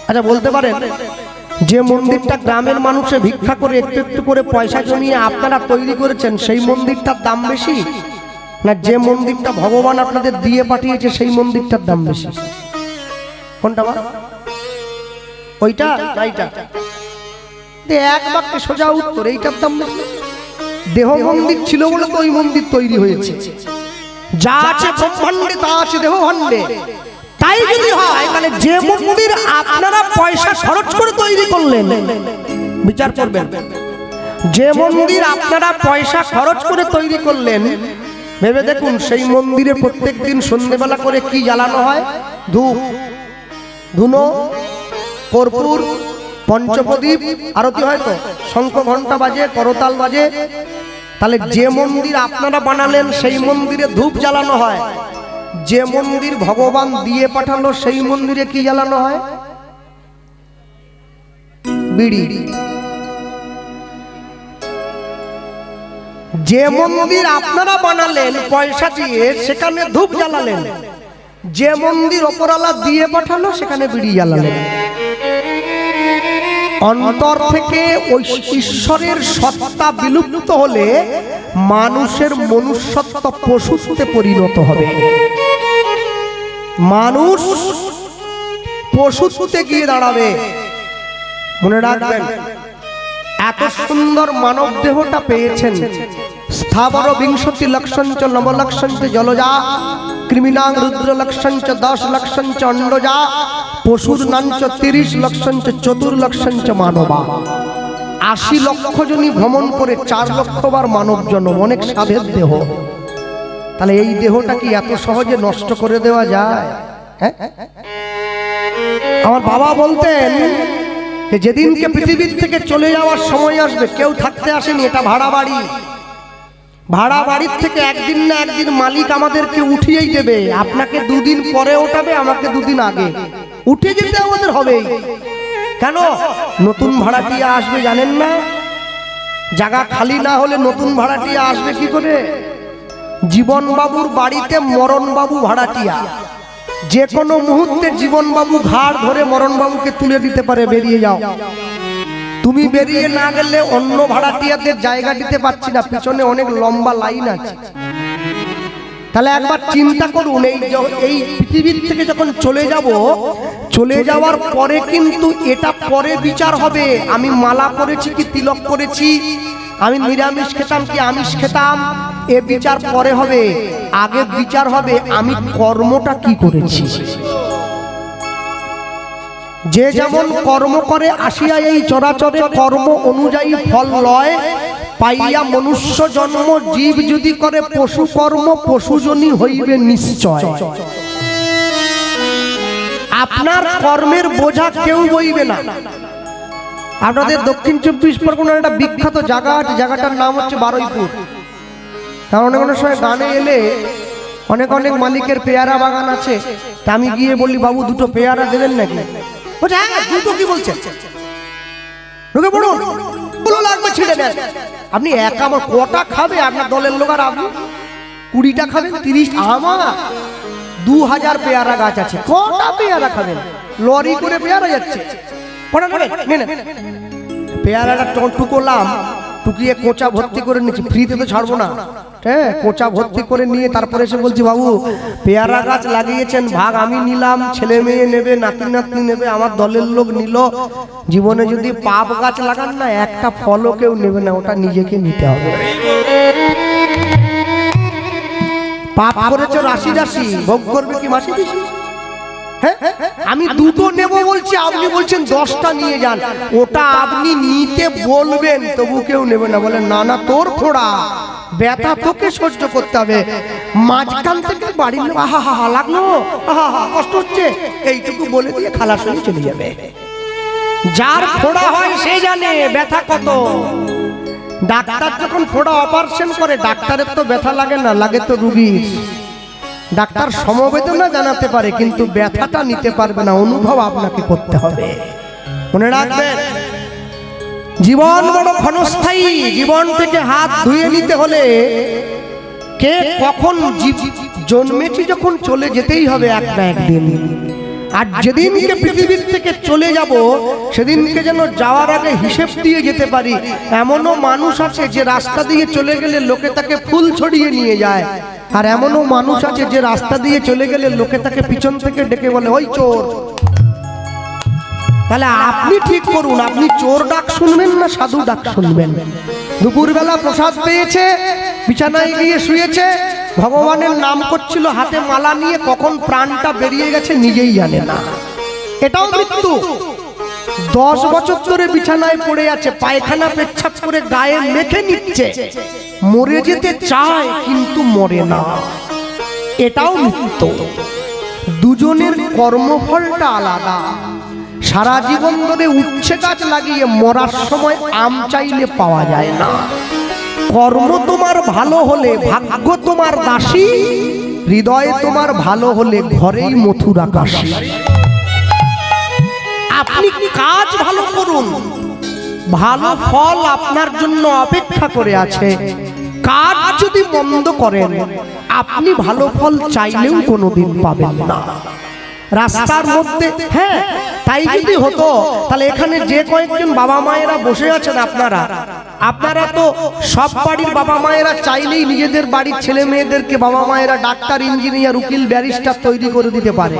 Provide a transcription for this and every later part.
আচ্ছা বলতে পারেন যে মন্দিরটা গ্রামের মানুষে ভিক্ষা করে একটু একটু করে পয়সা জমিয়ে আপনারা তৈরি করেছেন সেই মন্দিরটার দাম বেশি, না যে মন্দিরটা ভগবান আপনাদের দিয়ে পাঠিয়েছে সেই মন্দিরটার দাম বেশি? কোনটা? ওইটা না এইটা? এক বাক্যে সোজা উত্তর, এইটার দাম বেশি। দেহ মন্দির ছিল বলে তো ওই মন্দির তৈরি হয়েছে। যা আছে ব্রহ্মাণ্ডে তা আছে দেহ ভাণ্ডে। তাই যদি হয় তাহলে যে মন্দির আপনারা পয়সা খরচ করে তৈরি করলেন, বিচার করবেন, যে মন্দির আপনারা পয়সা খরচ করে তৈরি করলেন, ভেবে দেখুন সেই মন্দিরে প্রত্যেক দিন সন্ধ্যেবেলা করে কি জ্বালানো হয়? ধূপ, ধুনো, কর্পূর, পঞ্চপ্রদীপ, আরতি হয় তো, শঙ্খ ঘন্টা বাজে, করতাল বাজে। তাহলে যে মন্দির আপনারা বানালেন সেই মন্দিরে ধূপ জ্বালানো হয়, যে মন্দির ভগবান দিয়ে পাঠালো সেই মন্দিরে কি জ্বালানো হয়? বিড়ি। যে মন্দির আপনারা বানালেন পয়সা দিয়ে সেখানে ধূপ জ্বালালেন, যে মন্দির ওপরওয়ালা দিয়ে পাঠালো সেখানে বিড়ি জ্বালালেন। অন্তর থেকে ওই ঈশ্বরের সত্তা বিলুপ্ত হলে মানুষের মনুষ্যত্ব পশুতে পরিণত হবে। মানুষ পশুতে গিয়ে দাঁড়াবে। মনে রাখবেন, এত সুন্দর মানব দেহটা পেয়েছেন। স্থাবর বিংশতি লক্ষঞ্চ নবলক্ষঞ্চ জলজা, কৃমিনাং রুদ্র লক্ষঞ্চ 10 লক্ষঞ্চ অন্ডজা, পশুর নাঞ্চ 30 লক্ষঞ্চ চতুর্লক্ষঞ্চ মানবা। 80 লক্ষ জনই ভ্রমণ করে 4 লক্ষ বার মানব জন্ম। অনেক সাধের দেহ। তাহলে এই দেহটা কি এত সহজে নষ্ট করে দেওয়া যায়? আমার বাবা বলতেন যেদিনকে পৃথিবীর থেকে চলে যাওয়ার সময় আসবে, কেউ থাকতে আসেনি, এটা ভাড়া বাড়ি। ভাড়া বাড়ির থেকে একদিন না একদিন মালিক আমাদেরকে উঠিয়েই দেবে। আপনাকে 2 দিন পরে ওঠাবে, আমাকে 2 দিন আগে। উঠে যেতে আমাদের হবেই। কেন? নতুন ভাড়াটিয়া আসবে জানেন না? জায়গা খালি না হলে নতুন ভাড়াটিয়া আসবে কি করে? জীবনবাবুর বাড়িতে মরণবাবু ভাড়াটিয়া। যে কোনো মুহূর্তে জীবনবাবু ঘাড় ধরে মরণবাবুকে তুলে দিতে পারে, বেরিয়ে যাও। তুমি বেরিয়ে না গেলে অন্য ভাড়াটিয়াদের জায়গা দিতে পারছি না, পিছনে অনেক লম্বা লাইন আছে। তাহলে একবার চিন্তা করুন, এই পৃথিবীর থেকে যখন চলে যাব, চলে যাওয়ার পরে কিন্তু এটা পরে বিচার হবে। আমি মালা পরেছি কি তিলক করেছি, আমি নিরামিষ খেতাম কি আমিষ খেতাম, এ বিচার পরে হবে। আগে বিচার হবে আমি কর্মটা কি করেছি। যে যেমন কর্ম করে আসিয়া এই চরাচরে কর্ম অনুযায়ী ফল লয়, পাইয়া মনুষ্য জন্ম জীব যদি করে পশু কর্ম, পশুজনী হইবে নিশ্চয়। আপনার কর্মের বোঝা কেউ বইবে না। আপনাদের দক্ষিণ 24 পরগনার একটা বিখ্যাত জায়গা আছে, জায়গাটার নাম হচ্ছে বারুইপুর। কারণ অনেক সময় গানে এলে অনেক অনেক মালিকের পেয়ারা বাগান আছে, তা আমি গিয়ে বলি বাবু 2টো পেয়ারা দেবেন নাকি? বলছে হ্যাঁ 2টো। কি বলছেন? ঢুকে পড়ুন, ভালো লাগবে ছেড়ে দেন। আপনি একা আমার কটা খাবে? আপনার দলের লোক আর আপনি 20টা খাবেন, 30। আমার 2000 পেয়ারা গাছ আছে, কটা পেয়ারা খাবেন? লরি করে পেয়ারা যাচ্ছে। পেয়ারাটা টুকলাম, টুকিয়ে কোচা ভর্তি করে নিচ্ছি, ফ্রিতে তো ছাড়বো না। হ্যাঁ, কোচা ভর্তি করে নিয়ে তারপরে এসে বলছি বাবু পেয়ারা গাছ লাগিয়েছেন, ভাগ আমি নিলাম, ছেলে মেয়ে নেবে, নাতি নাতনি নেবে, আমার দলের লোক নিল। জীবনে যদি পাপ গাছ লাগান না, একটা ফলও কেউ নেবে না, ওটা নিজেকে নিতে হবে। পাপ করেছো রাশি রাশি, ভোগ করবে কি মাসি পিসি? আমি 2টো নেব বলছি, আপনি বলছেন 10টা নিয়ে যান। ওটা আপনি নিতে বলবেন, তবু কেউ নেবে না। বলেন না না তোর ফোড়া, ব্যথা তোকে সহ্য করতে হবে। মাঝখান থেকে বাড়ি আহা হা হা লাগলো, আহা হা কষ্ট হচ্ছে, এইটুকু বলে দিয়ে খালাস হয়ে চলে যাবে। যার ফোড়া হয় সে জানে ব্যথা কত। ডাক্তার যখন ফোড়া অপারেশন করে, ডাক্তারের তো ব্যথা লাগে না, লাগে তো রুগীর। ডাক্তার সমবেদনা জানাতে পারে কিন্তু ব্যথাটা নিতে পারবে না, অনুভব আপনাকে করতে হবে। মনে রাখবেন, জীবন বড় ক্ষণস্থায়ী। জীবন থেকে হাত ধুয়ে নিতে হলে কে কখন জন্মেছি যখন চলে যেতেই হবে এক না একদিন। আর যেদিনকে পৃথিবীর থেকে চলে যাব সেদিনকে যেন যাওয়ার আগে হিসেব দিয়ে যেতে পারি। এমনও মানুষ আছে যে রাস্তা দিয়ে চলে গেলে লোকে তাকে ফুল ছড়িয়ে নিয়ে যায়, আর এমনও মানুষ আছে যে রাস্তা দিয়ে চলে গেলে লোকে তাকে পিছন থেকে ডেকে বলে ওই চোর। তাহলে আপনি ঠিক করুন, আপনি চোর ডাক শুনবেন না সাধু ডাক শুনবেন? দুপুরবেলা প্রসাদ পেয়েছে, বিছানায় গিয়ে শুয়েছে, ভগবানের নাম করছিল, হাতে মালা নিয়ে কখন প্রাণটা বেরিয়ে গেছে নিজেই জানে না। এটাও মৃত্যু। 10 বছর ধরে বিছানায় পড়ে আছে, পায়খানা পেচ্ছাপ করে গায়ে মেখে নিচ্ছে, মরে যেতে চায় কিন্তু মরে না, এটাও মৃত্যু। দুজনের কর্মফলটা আলাদা। সারা জীবন ধরে উচ্ছে গাছ লাগিয়ে মরার সময় আম চাইলে পাওয়া যায় না। কর্ম তোমার ভালো হলে ভাগ্য তোমার দাসী, হৃদয় তোমার ভালো হলে ঘরেই মথুরা কাশী। আপনি কাজ ভালো করুন, ভালো ফল আপনার জন্য অপেক্ষা করে আছে। কাজ যদি মন্দ করেন আপনি ভালো ফল চাইলেও কোনোদিন পাবেন না। রাস্তার মধ্যে, হ্যাঁ তাই যদি হতো তাহলে এখানে যে কয়েকজন বাবা মায়েরা বসে আছেন, আপনারা তো সব বাড়ির বাবা মায়েরা চাইলেই নিজেদের বাড়ির ছেলে মেয়েদেরকে বাবা মায়েরা ডাক্তার, ইঞ্জিনিয়ার, উকিল, ব্যারিস্টার তৈরি করে দিতে পারে,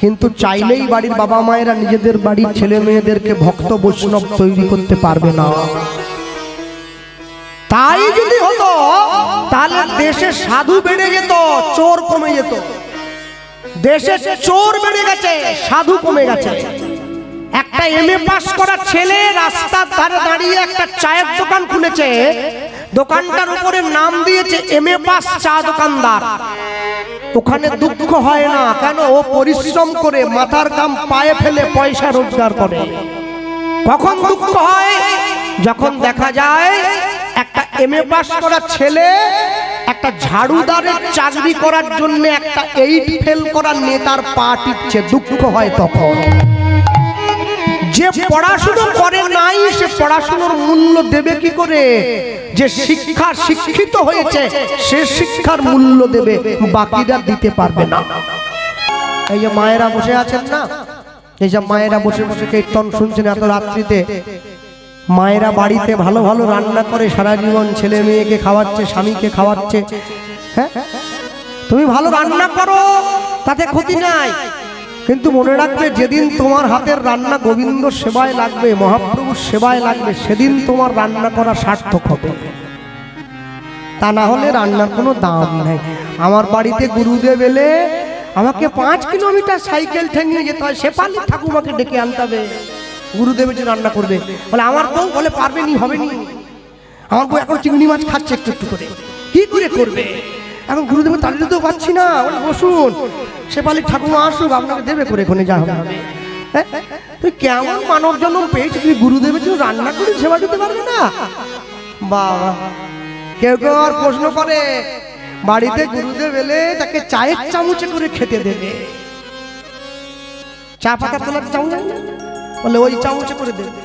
কিন্তু চাইলেই বাড়ির বাবা মায়েরা নিজেদের বাড়ির ছেলে মেয়েদেরকে ভক্ত বৈষ্ণব তৈরি করতে পারবে না। তাই যদি হতো তাহলে দেশে সাধু বেড়ে যেত, চোর কমে যেত। দেশে চোর বেড়ে গেছে, সাধু কমে গেছে। একটা এমএ পাস করা ছেলে রাস্তার ধারে দাঁড়িয়ে একটা চায়ের দোকান খুলেছে, দোকানটার উপরে নাম দিয়েছে এমএ পাস চা দোকানদার। ওখানে দুঃখ হয় না, কেন? ও পরিশ্রম করে মাথার ঘাম পায়ে ফেলে পয়সা রোজগার করে। কখন দুঃখ হয়? যখন দেখা যায় একটা এমএ পাস করা ছেলে একটা ঝাড়ুদারের চাকরি করার জন্য একটা 8 ফেল করা নেতার পা টিপছে, দুঃখ হয় তখন। যে পড়াশোনা করে নাই সে পড়াশোনার মূল্য দেবে কি করে? যে শিক্ষিত হয়েছে সে শিক্ষার মূল্য দেবে, বাকিরা দিতে পারবে না। এই যে মায়েরা বসে আছেন না, এই যে মায়েরা বসে বসে কীর্তন শুনছেন এত রাত্রিতে, মায়েরা বাড়িতে ভালো ভালো রান্না করে সারা জীবন ছেলে মেয়েকে খাওয়াচ্ছে, স্বামীকে খাওয়াচ্ছে। হ্যাঁ, তুমি ভালো রান্না করো, তাতে ক্ষতি নাই, কিন্তু মনে রাখবে যেদিন তোমার হাতের রান্না গোবিন্দ সেবায় লাগবে, মহাপ্রভুর সেবায় লাগবে, সেদিন তোমার রান্না করা সার্থক হবে। তা না হলে রান্নার কোনো দাম নেই। আমার বাড়িতে গুরুদেব এলে আমাকে 5 কিলোমিটার সাইকেল ঠেঙিয়ে যেতে হয়, শেফালি ঠাকুমাকে ডেকে আনতে হবে, গুরুদেবের যে রান্না করবে। বলে আমার বউ বলে পারবে নি, হবে নি। আমার বউ এখন চিংড়ি মাছ খাচ্ছে একটু একটু করে, কি করে করবে? এখন গুরুদেবের তাড়িয়ে দিতেও পারছি না। বলে বসুন, শেফালি ঠাকুমা আসুক, আপনাকে দেবে করে এখানে যা হবে। তুই কেমন মানব জন্ম পেয়েছি, তুমি গুরুদেবের জন্য রান্না করে সেবা দিতে পারবে না? বাবা, কেউ কেউ আর প্রশ্ন করে বাড়িতে গুরুদেব এলে তাকে চায়ের চামচে করে খেতে দেবে। চা পাতা তোলার চামচ, বলে ওই চামচে করে দেবে,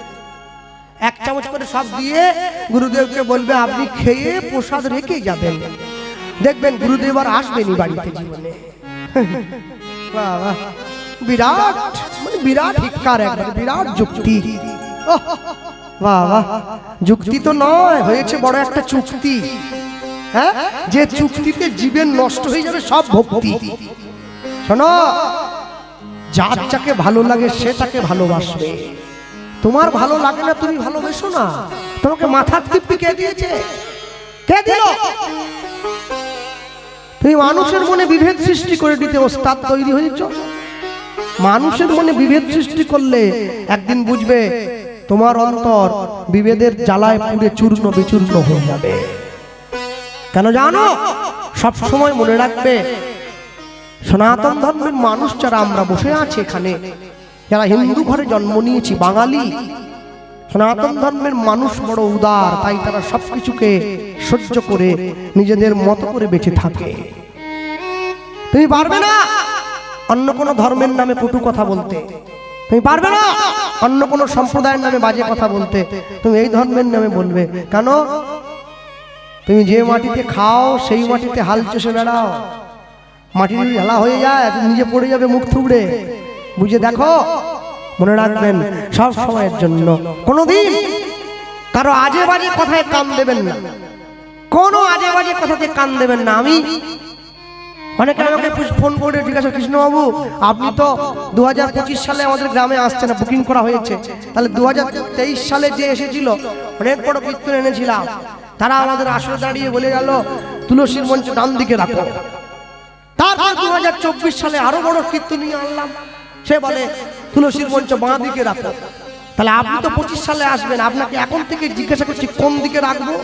1 চামচ করে সব দিয়ে গুরুদেবকে বলবে আপনি খেয়ে প্রসাদ রেখে যাবেন, দেখবেন গুরুদেব আর আসবেনি বাড়িতে জীবনে। বাবা, বিরাট মানে বিরাট হিক্কার, একবার বিরাট যুক্তি। বাবা, যুক্তি তো নয়, হয়েছে বড় একটা চুক্তি। হ্যাঁ, যে চুক্তিতে জীবন নষ্ট হয়ে যাবে সব ভক্তি। শোনো, যার যাকে ভালো লাগে সে তাকে ভালোবাসবে। তোমার ভালো লাগে না, তুমি ভালোবেসো না। তোমাকে মাথার তৃপ্তি কে দিয়েছে? কে দিল? তুমি মানুষের মনে বিভেদ সৃষ্টি করে দিতে ওস্তাদ তৈরি হয়েছ। মানুষের মনে বিভেদ সৃষ্টি করলে একদিন বুঝবে তোমার অন্তর বিভেদের জ্বালায় পুড়ে চূর্ণ বিচূর্ণ হয়ে যাবে। কেন জানো? সব সময় মনে রাখবে, সনাতন ধর্মের মানুষ যারা আমরা বসে আছি এখানে, যারা হিন্দু ঘরে জন্ম নিয়েছি, বাঙালি, সনাতন ধর্মের মানুষ বড় উদার, তাই তারা সবকিছুকে সহ্য করে নিজেদের মতো করে বেঁচে থাকে। তুমি পারবে না অন্য কোনো ধর্মের নামে কটু কথা বলতে, তুমি পারবে না অন্য কোনো সম্প্রদায়ের নামে বাজে কথা বলতে, তুমি এই ধর্মের নামে বলবে। কেন? তুমি যে মাটিতে খাও সেই মাটিতে হাল চষে বেড়াও, মাটি ঢালা হয়ে যায়, নিজে পড়ে যাবে মুখ থুবড়ে। বুঝে দেখো, মনে রাখবেন সব সময়ের জন্য। কোনোদিন কারো আজে বাজে কথায় কান দেবেন না, কোনো আজে বাজে কথাতে কান দেবেন না। আমি অনেকে আমাকে ফোন করে জিজ্ঞাসা, কৃষ্ণবাবু আপনি তো 2025 সালে আমাদের গ্রামে আসছেন না, বুকিং করা হয়েছে, তাহলে 2023 সালে যে এসেছিল অনেক বড় কীর্তন এনেছিলাম, তারা আমাদের আসরে দাঁড়িয়ে বলে গেল তুলসীর মঞ্চ ডান দিকে রাখো। তারপর 2024 সালে আরো বড় কীর্তন নিয়ে আনলাম, সে বলে তুলসীর মঞ্চ বাঁ দিকে রাখো। তাহলে আপনি তো 25 সালে আসবেন, আপনাকে এখন থেকে জিজ্ঞাসা করছি কোন দিকে রাখবো?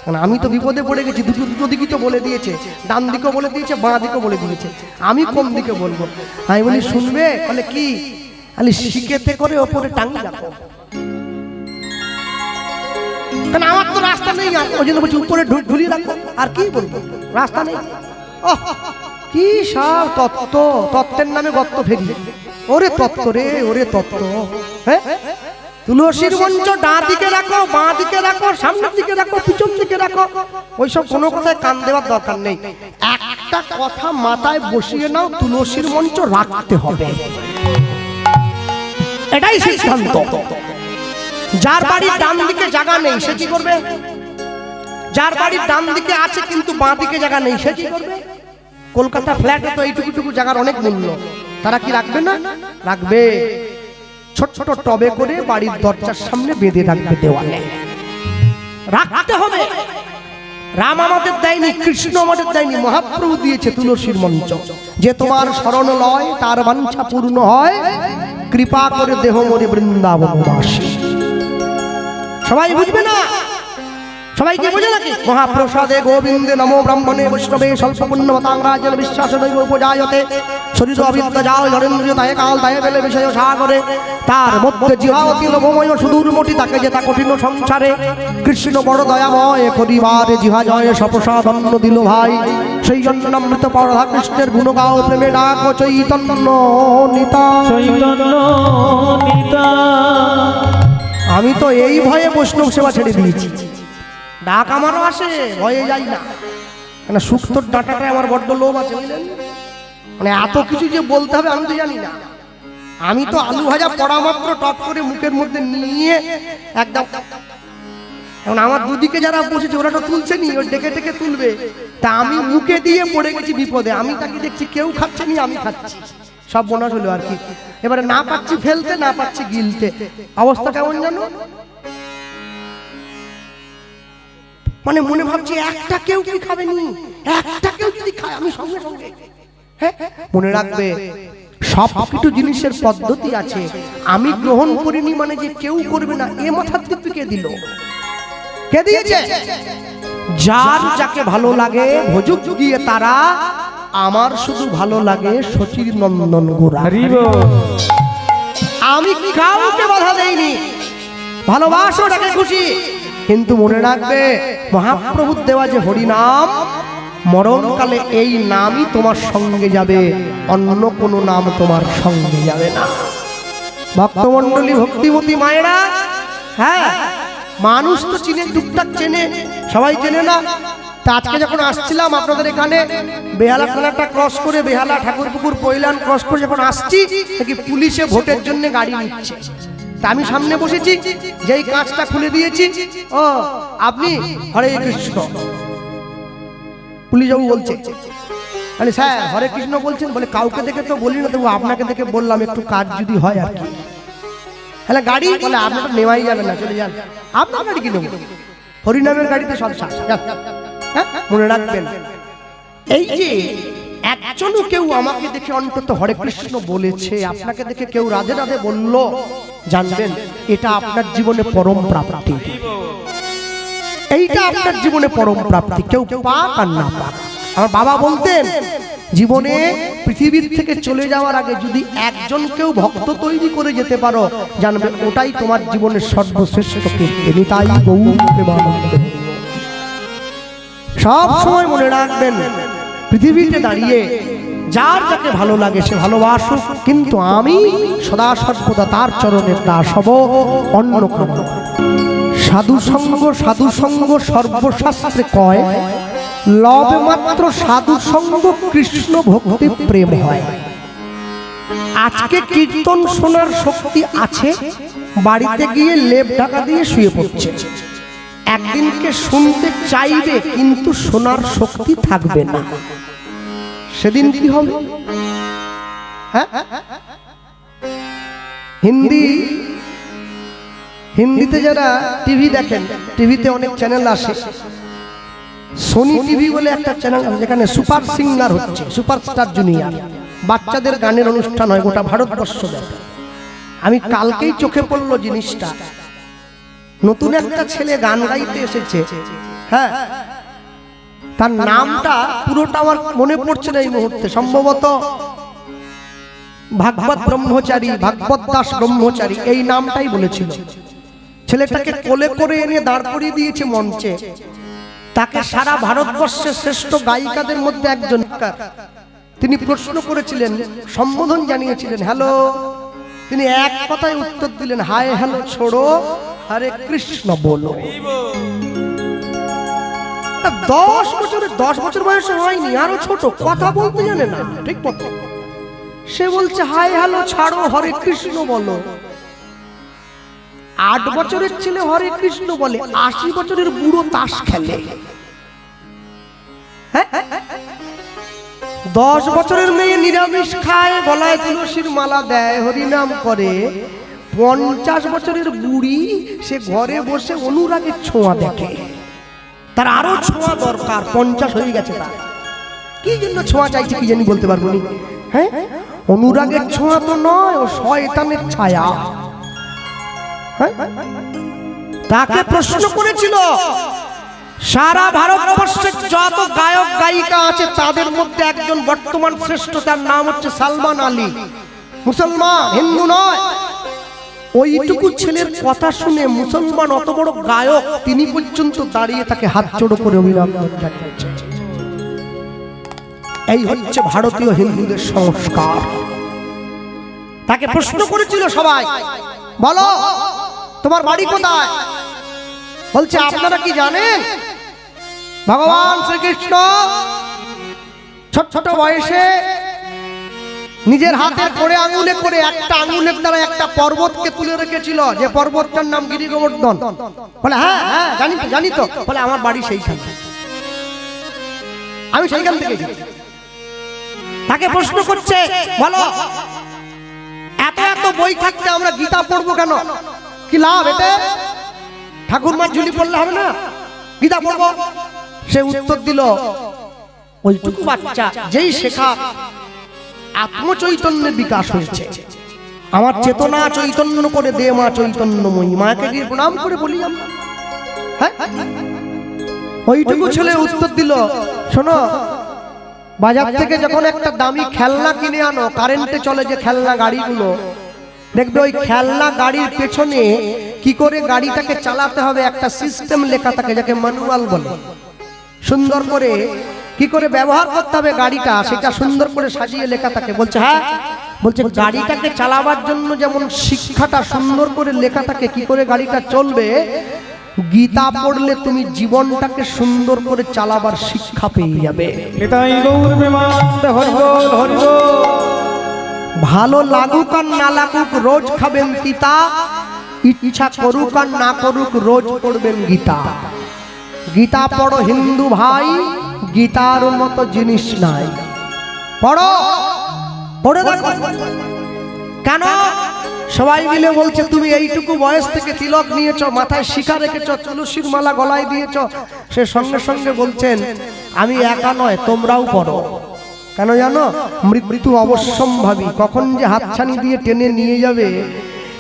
কারণ আমি তো বিপদে পড়ে গেছি, দুটো দিকই তো বলে দিয়েছে, ডান দিকেও বলে দিয়েছে, বাঁ দিকেও বলে দিয়েছে, আমি কোন দিকে বলবো? আমি বলি শুনবে? বলে কি? আরে শিকেতে করে ওপরে টাঙিয়ে রাখো। কারণ আমার তো রাস্তা নেই, ওই জন্য বলছি উপরে ঝুলিয়ে রাখো। আর কি বলবো, রাস্তা নেই। কি সব তত্ত্ব, তত্ত্বের নামে গর্ত ফেরি। ওরে তত্ত্ব রে, ওরে তত্ত্ব। হ্যাঁ, তুলসীর মঞ্চ ডান দিকে রাখো, বাঁ দিকে রাখো, সামনের দিকে রাখো, পিছন দিকে রাখো, ওইসব কোনো কথায় কান দেওয়ার দরকার নেই। একটা কথা মাথায় বসিয়ে নাও, তুলসীর মঞ্চ রাখতে হবে, এটাই সিদ্ধান্ত। যার বাড়ির ডান দিকে জায়গা নেই সে কি করবে? যার বাড়ির ডান দিকে আছে কিন্তু বাঁ দিকে জায়গা নেই সে কি করবে? কলকাতা ফ্ল্যাটে তো এইটুকু জায়গার অনেক মূল্য, তারা কি রাখবে না? রাখবে। ছোট ছোট টবে করে বাড়ির দরজার সামনে বেঁধে রাখবে, দেওয়ালে রাখতে হবে। রাম আমাদের দেয়নি, কৃষ্ণ আমাদের দেয়নি, মহাপ্রভু দিয়েছে তুলসীর মঞ্চ। যে তোমার শরণ লয় তার বাঞ্ছা পূর্ণ হয়, কৃপা করে দেহ মোরে বৃন্দাবনবাসী। সবাই বুঝবে না? সবাই কি বোঝে নাকি? মহাপ্রসাদে গোবিন্দে নমো ব্রাহ্মণে বৈষ্ণবে স্বল্প পুণ্যমতাংরাজন বিশ্বাস দৈব উপজায়তে শরীর অবিদ্যা যাও নরেন্দ্র দায় কাল দায় বেলে বিষয় সাগরে। তার মধ্যে জিহাবতী লোভময় সুদূর মোটি তাকে যেতা কঠিন সংসারে। কৃষ্ণ বড় দয়াময় করিবারে জিহা জয় সপ্রসাদ অন্ন দিল ভাই। সেই জন্য অমৃত পরধা কৃষ্ণের গুণ গাও, প্রেমে ডাকো চৈতন্য নিতা, চৈতন্য নিতা। আমি তো এই ভয়ে বৈষ্ণব সেবা ছেড়ে দিয়েছি, ডাক আমারও আসে, ভয়ে যাই না। কেন সুক্তর ডাটাটায় আমার বড্ড লোভ আছে, বুঝলেন? মানে এত কিছু যে বলতে হবে আমি তো জানি না। আমি তো আলু ভাজা পড়া মাত্র টপ করে মুখের মধ্যে নিয়ে একদম, এখন আমার দুদিকে যারা বসেছে ওরা তো তুলছে নি, ওর ডেকে ডেকে তুলবে, তা আমি মুখে দিয়ে পড়ে গেছি বিপদে। আমি তাকে দেখছি কেউ খাচ্ছে নি, আমি খাচ্ছি, সব বোনাস হলো আর কি। এবারে না পাচ্ছি ফেলতে, না পাচ্ছি গিলতে, অবস্থা কেমন জানো? মানে মনে ভাবছি একটা কেউ কি খাবে নি, একটা কেউ যদি খায় আমি সঙ্গে সঙ্গে। হ্যাঁ, মনে রাখবে সব কিছু জিনিসের পদ্ধতি আছে। আমি গ্রহণ করিনি মানে যে কেউ করবে না, এ মাথার দিকে কে দিল? কে দিয়েছে? যার যাকে ভালো লাগে ভোজুক দিয়ে তারা, আমার শুধু ভালো লাগে শচীর নন্দন গোরা। আমি কাউকে বাধা দেইনি, ভালোবাসো তাকে খুশি, কিন্তু মনে রাখবে মহাপ্রভুর দেওয়া যে হরিনাম, মরণকালে এই নামই তোমার সঙ্গে যাবে, অন্য কোনো নাম তোমার সঙ্গে যাবে না। ভক্তমণ্ডলী, ভক্তিমতী মায়েরা, হ্যাঁ মানুষ তো চিনে, টুকটাক চেনে, সবাই চেনে না। তা আজকে যখন আসছিলাম আপনাদের এখানে, বেহালা থানাটা ক্রস করে, বেহালা ঠাকুরপুকুর পৈলান ক্রস করে যখন আসছি, দেখি পুলিশে ভোটের জন্য গাড়ি নিচ্ছে। তা আমি সামনে বসেছি, যেই কাঁচটা খুলে দিয়েছি, ও আপনি? হরে কৃষ্ণ। পুলিশ বাবু বলছে, আরে স্যার হরে কৃষ্ণ বলছেন? বলে কাউকে দেখে তো বলি না, তবু আপনাকে দেখে বললাম একটু কাজ যদি হয় আর কি। হ্যাঁ গাড়ি? বলে আপনার নেওয়াই যাবে না, চলে যান। আপনার গাড়ি কি নেব? হরিনামের গাড়িতে সব সাজ। হ্যাঁ, মনে রাখবেন এই যে একজনও কেউ আমাকে দেখে অন্তত হরে কৃষ্ণ বলেছে, আপনাকে দেখে কেউ রাধে রাধে বলল, জানবেন এটা আপনার জীবনে পরম প্রাপ্তি। এইটা আপনার জীবনে পরম প্রাপ্তি, কেউ পাক আর না পাক। আমার বাবা বলতেন, জীবনে পৃথিবীর থেকে চলে যাওয়ার আগে যদি একজন কেউ ভক্ত তৈরি করে যেতে পারো, জানবে ওটাই তোমার জীবনের সর্বশ্রেষ্ঠ কীর্তি। তাই গৌর প্রেমানন্দ। সব সময় মনে রাখবেন, পৃথিবীতে দাঁড়িয়ে যার যাকে ভালো লাগে সে ভালোবাসুক, কিন্তু আমি সদা সর্বদা তার চরণের দাস হব, অন্য কোনো। সাধু সঙ্গ, সাধু সঙ্গ সর্বশাস্ত্রে কয়, লব মাত্র সাধু সঙ্গ কৃষ্ণ ভক্তি প্রেম হয়। আজকে কীর্তন শোনার শক্তি আছে, বাড়িতে গিয়ে লেপ ঢাকা দিয়ে শুয়ে পড়ছে। একদিনকে শুনতে চাইবে কিন্তু শোনার শক্তি থাকবে না। সেদিন কি হবে? হ্যাঁ, হিন্দিতে যারা টিভি দেখেন, টিভিতে অনেক চ্যানেল আসে। সোনি টিভি বলে একটা চ্যানেল, যেখানে সুপার সিঙ্গার হচ্ছে, সুপারস্টার জুনিয়র, বাচ্চাদের গানের অনুষ্ঠান হয়, গোটা ভারতবর্ষ দেখে। আমি কালকেই চোখে পড়লো জিনিসটা, নতুন একটা ছেলে গান গাইতে এসেছে। হ্যাঁ, তার নামটা পুরোটা আমার মনে পড়ছে না এই মুহূর্তে, সম্ভবত ভাগবত ব্রহ্মচারী, ভাগবত দাস ব্রহ্মচারী এই নামটাই বলেছিল। ছেলেটাকে কোলে করে এনে দাঁড় করিয়ে দিয়েছে মঞ্চে। তাকে সারা ভারতবর্ষের শ্রেষ্ঠ গায়িকাদের মধ্যে একজন। তিনি প্রশ্ন করেছিলেন, সম্বোধন জানিয়েছিলেন, হ্যালো। তিনি এক কথায় উত্তর দিলেন, হায় হ্যালো ছোড়ো, হরে কৃষ্ণ বলো। 10 বছর বয়স হয়নি, আরো ছোট, কথা বলতে জানে না ঠিক মতো। সে বলছে হায় হ্যালো ছাড়ো, হরে কৃষ্ণ বলো। 8 বছরের ছেলে হরে কৃষ্ণ বলে, 80 বছরের বুড়ো তাস খেলে। 10 বছরের মেয়ে নিরামিষ খায়, গলায় তুলসীর মালা দেয়, হরিনাম করে। 50 বছরের বুড়ি সে ঘরে বসে অনুরাগের ছোঁয়া দেখে। তার আরো ছোঁয়া দরকার, 50 হয়ে গেছে তার। কি জন্য ছোঁয়া চাইছে কি জানি বলতে পারবো না। হ্যাঁ, অনুরাগের ছোঁয়া তো নয়, ও শয়তানের ছায়া। তাকে প্রশ্ন করেছিল, সারা ভারতবর্ষে যত গায়ক গায়িকা আছে তাদের মধ্যে একজন বর্তমান শ্রেষ্ঠ, তার নাম হচ্ছে সালমান আলী, মুসলমান, হিন্দু নয়। ওইটুকু ছেলের কথা শুনে মুসলমান অত বড় গায়ক, তিনি পর্যন্ত দাঁড়িয়ে তাকে হাত জোড়ো করে অভিনন্দন জানিয়েছেন। এই হচ্ছে ভারতীয় হিন্দুদের সংস্কার। তাকে প্রশ্ন করেছিল সবাই, বলো তোমার বাড়ি কোথায়? বলছে আপনারা কি জানেন ভগবান শ্রীকৃষ্ণ ছোট ছোট বয়সে নিজের হাতের করে আঙুলে করে একটা আঙুলের দ্বারা একটা পর্বতকে তুলে রেখেছিল, যে পর্বতটার নাম গিরি গোবর্ধন। বলে হ্যাঁ হ্যাঁ জানি তো। বলে আমার বাড়ি সেইখানে, আমি সেইখান থেকে। তাকে প্রশ্ন করছে, বলো এত এত বই থাকতে আমরা গীতা পড়বো কেন? কি লাভ এতে? ঠাকুরমার ঝুলি পড়লে হবে না, গীতা পড়বো। সে উত্তর দিল, ওইটুকু বাচ্চা যেই শেখা আত্মচৈতন্যের বিকাশ হয়েছে, আমার চেতনা চৈতন্য করে দে মা চৈতন্যময়ী, মাকে গিয়ে প্রণাম করে বলি আমরা। হ্যাঁ, ওইটুকু ছেলে উত্তর দিল, শোনো, বাজার থেকে যখন একটা দামি খেলনা কিনে আনো, কারেন্টে চলে যে খেলনা গাড়িগুলো, দেখবে ওই খেলনা গাড়ির পেছনে কি করে গাড়িটাকে চালাতে হবে একটা সিস্টেম লেখা থাকে, যাকে ম্যানুয়াল বলে। সুন্দর করে কি করে ব্যবহার করতে হবে গাড়িটা, সেটা সুন্দর করে সাজিয়ে লেখা থাকে। বলছে হ্যাঁ, বলছে গাড়িটাকে চালাবার জন্য যেমন শিক্ষাটা সুন্দর করে লেখা থাকে, কি করে গাড়িটা চলবে, গীতা পড়লে তুমি জীবনটাকে সুন্দর করে চালাবার শিক্ষা পেয়ে যাবে। ভালো লাগুক আর না লাগুক রোজ খাবেন তিতা, ইচ্ছা করুক আর না করুক রোজ পড়বেন গীতা। গীতা পড়ো হিন্দু ভাই, গীতার মতো জিনিস নাই, পড়ো, পড়ে দেখো। কেন? সবাই মিলে বলছে তুমি এইটুকু বয়স থেকে তিলক নিয়েছ, মাথায় শিখা রেখেছ, তুলসীর মালা গলায় দিয়েছ। সে সঙ্গে সঙ্গে বলছেন, আমি একা নয়, তোমরাও পড়ো। কেন জানো? মৃত্যু অবশ্যম্ভাবী, কখন যে হাতছানি দিয়ে টেনে নিয়ে যাবে,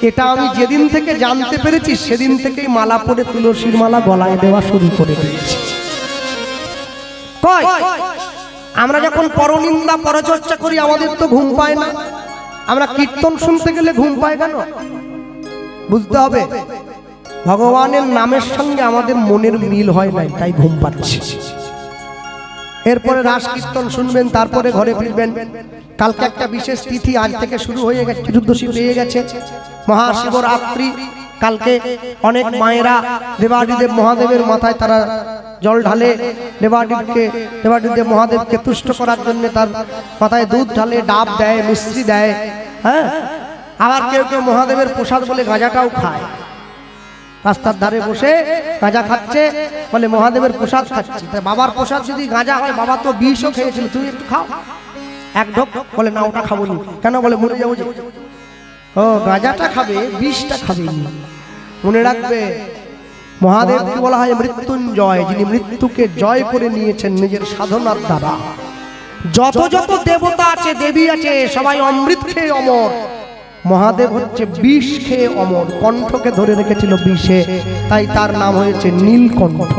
এটা আমি যেদিন থেকে জানতে পেরেছি সেদিন থেকেই মালা পরে তুলসীর মালা গলায় দেওয়া শুরু করে দিয়েছি। আমরা যখন পরনিন্দা পরচর্চা করি আমাদের তো ঘুম পায় না, আমরা কীর্তন শুনতে গেলে ঘুম পায় কেন? বুঝতে হবে ভগবানের নামের সঙ্গে আমাদের মনের মিল হয় নাই, তাই ঘুম পাচ্ছে। এরপরে রাস কীর্তন শুনবেন, তারপরে ঘরে ফিরবেন। কালকে একটা বিশেষ তিথি, আজ থেকে শুরু হয়ে গেছে, চতুর্দশী পেয়ে গেছে, মহাশিবরাত্রি। কালকে অনেক মায়েরা দেবাদিদেব মহাদেবের মাথায় তারা জল ঢালে, দেবাদিদেব মহাদেবকে তুষ্ট করার জন্য তার মাথায় দুধ ঢালে, ডাব দেয়, মিশ্রি দেয়। হ্যাঁ, আবার কেউ কেউ মহাদেবের প্রসাদ বলে গাঁজাটাও খায়। রাস্তার ধারে বসে গাঁজা খাচ্ছে, বলে মহাদেবের প্রসাদ খাচ্ছে। বাবার প্রসাদ যদি গাঁজা হয়, বাবা তো বিষও খেয়েছিল, তুমি একটু খাও এক ঢোক। বলে না, ওটা খাবো নি। কেন? বলে মরে যাবো যে। ও, গাঁজাটা খাবে, বিষটা খাবে। মনে রাখবে, মহাদেবকে বলা হয় মৃত্যুঞ্জয়, যিনি মৃত্যুকে জয় করে নিয়েছেন নিজের সাধনার দ্বারা। যত যত দেবতা আছে, দেবী আছে, সবাই অমৃত খেয়ে অমর। মহাদেব হচ্ছে বিষ খেয়ে অমর, কণ্ঠকে ধরে রেখেছিল বিষে, তাই তার নাম হয়েছে নীলকণ্ঠ।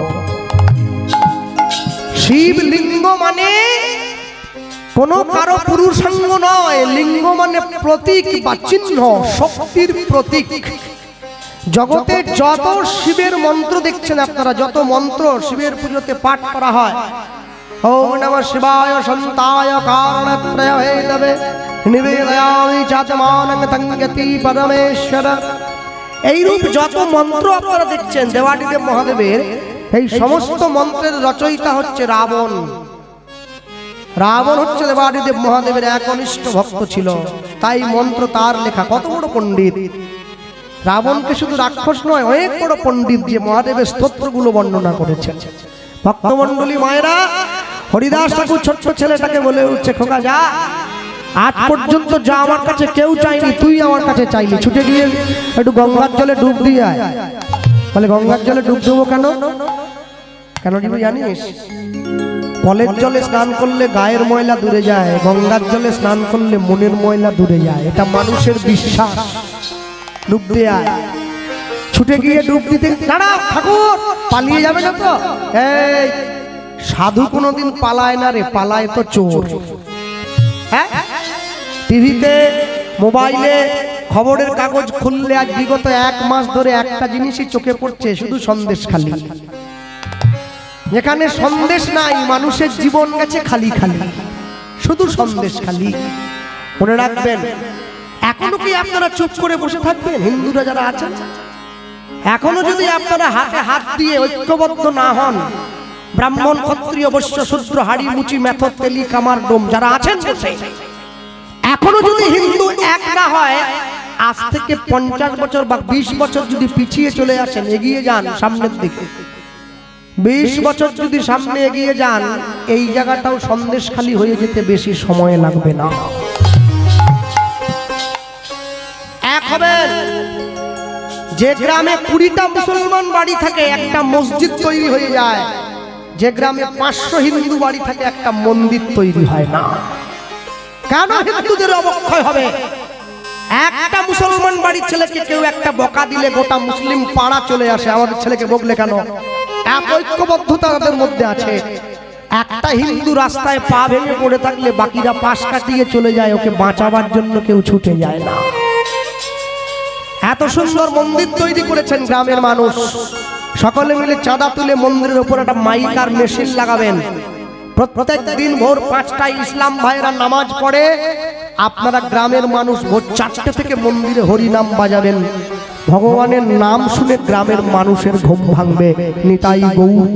শিবলিঙ্গ মানে কোন কারো পুরুষাঙ্গ নয়, লিঙ্গ মানে প্রতীক বা চিহ্ন, শক্তির প্রতীক। জগতে যত শিবের মন্ত্র দেখছেন আপনারা, যত মন্ত্র শিবের পুজোতে পাঠ করা হয়, ওম নমঃ শিবায় শান্তায় কারণত্রয় হেতবে নিবেদয়ামি চাতমানং তঙ্গতি পরমেশ্বর, এইরূপ যত মন্ত্র আপনারা দেখছেন দেবাদিদেব মহাদেবের, এই সমস্ত মন্ত্রের রচয়িতা হচ্ছে রাবণ। রাবণ হচ্ছে দেবাদিদেব মহাদেবের একনিষ্ঠ ভক্ত ছিল, তাই মন্ত্র তার লেখা। কত বড় পণ্ডিত রাবণকে! শুধু রাক্ষস নয়, অনেক বড় পণ্ডিত, যে মহাদেবের স্তোত্রগুলো বর্ণনা করেছেন। ভক্তমণ্ডলী মায়েরা, হরিদাস ঠাকুর ছোট্ট ছেলেটাকে বলে উঠছে, খোকা যা, আজ পর্যন্ত যা আমার কাছে কেউ চাইনি, তুই আমার কাছে চাইলি, ছুটে গিয়ে একটু গঙ্গার জলে ডুব দিয়ে আয়। বলে গঙ্গার জলে ডুব দেবো কেন? কেন দিবি জানিস? কলের জলে স্নান করলে গায়ের ময়লা দূরে যায়, গঙ্গার জলে স্নান করলে মনের ময়লা দূরে যায়, এটা মানুষের বিশ্বাস। ডুব দিয়ে আয়। ছুটে গিয়ে ডুব দিতে, দাঁড়া ঠাকুর, পালিয়ে যাবে না তো? এই সাধু কোনোদিন পালায় না রে, পালায় তো চোর। হ্যাঁ, টিভিতে মোবাইলে খবরের কাগজ খুললে আজ বিগত 1 মাস ধরে একটা জিনিসই চোখে পড়ছে, শুধু সন্দেশখালি। যেখানে সন্দেশ নাই, মানুষের জীবন গেছে খালি খালি, শুধু সন্দেশখালি। মনে রাখবেন, এখনো কি আপনারা চুপ করে বসে থাকবেন? হিন্দুরা যারা আছেন, এখনো যদি আপনারা হাতে হাত দিয়ে ঐক্যবদ্ধ না হন, ব্রাহ্মণ ক্ষত্রিয় বৈশ্য শূদ্র হাড়ি মুচি মেথর তেলি কামার ডোম যারা আছেন, এখনো যদি হিন্দু এক না হয়, আজ থেকে 50 বছর বা 20 বছর যদি পিছিয়ে চলে আসেন, এগিয়ে যান সামনের দিকে, 20 বছর যদি সামনে এগিয়ে যান, এই জায়গাটাও সন্দেশখালি হয়ে যেতে বেশি সময় লাগবে না। এক হবেন। যে গ্রামে 20টা মুসলমান বাড়ি থাকে, একটা মসজিদ তৈরি হয়ে যায়। যে গ্রামে 500 হিন্দু বাড়ি থাকে, একটা মন্দির তৈরি হয় না। কেন হিন্দুদের অবক্ষয় হবে? একটা মুসলমান বাড়ির ছেলেকে কেউ একটা বকা দিলে গোটা মুসলিম পাড়া চলে আসে, আমাদের ছেলেকে বকলে কেন? এক ঐক্যবদ্ধতা তাদের মধ্যে আছে। একটা হিন্দু রাস্তায় পা ভেঙে পড়ে থাকলে বাকিরা পাশ কাটিয়ে চলে যায়, ওকে বাঁচাবার জন্য কেউ ছুটে যায় না। এত সুন্দর মন্দির তৈরি করেছেন গ্রামের মানুষ, সকলে মিলে চাঁদা তুলে মন্দিরের উপর একটা মাইক আর মেশিন লাগাবেন। প্রত্যেক দিন ভোর 5টায় ইসলাম ভাইরা নামাজ পড়ে, আপনারা গ্রামের মানুষ ভোর 4টে থেকে মন্দিরে হরিনাম বাজাবেন। ভগবানের নাম শুনে গ্রামের মানুষের ঘুম ভাঙবে। নিতাই গৌর।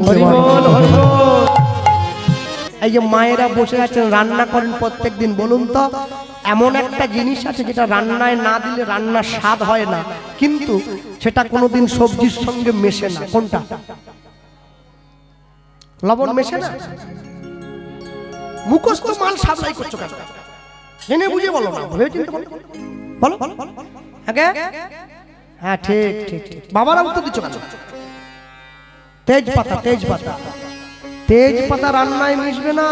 এই যে মায়েরা বসে আছেন, রান্না করেন প্রত্যেক দিন, বলুন তো এমন একটা জিনিস আছে যেটা রান্নায় না দিলে রান্নার স্বাদ হয় না, কিন্তু সেটা কোনোদিন সবজির সঙ্গে মেশে না? কোনটা? লবণ মেশে না। মুখস্থ মাল সাবলাই করছো কেন? জেনে বুঝে বলো না, ভেবে চিন্তে বলো। বলো আগে। হ্যাঁ, ঠিক ঠিক ঠিক। বাবারা উত্তর দিচ্ছ কেন? তেজপাতা, তেজপাতা, তেজপাতা রান্নায় মিশবে না,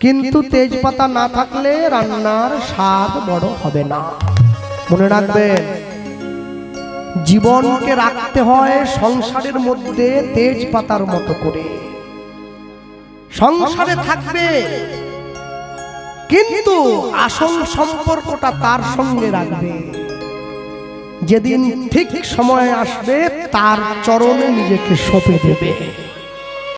কিন্তু তেজপাতা না থাকলে রান্নার স্বাদ বড় হবে না। মনে রাখবেন, জীবনকে রাখতে হয় সংসারের মধ্যে তেজপাতার মতো করে। সংসারে থাকবে, কিন্তু আসল সম্পর্কটা তার সঙ্গে রাখবে। যেদিন ঠিক সময় আসবে, তার চরণে নিজেকে সঁপে দেবে।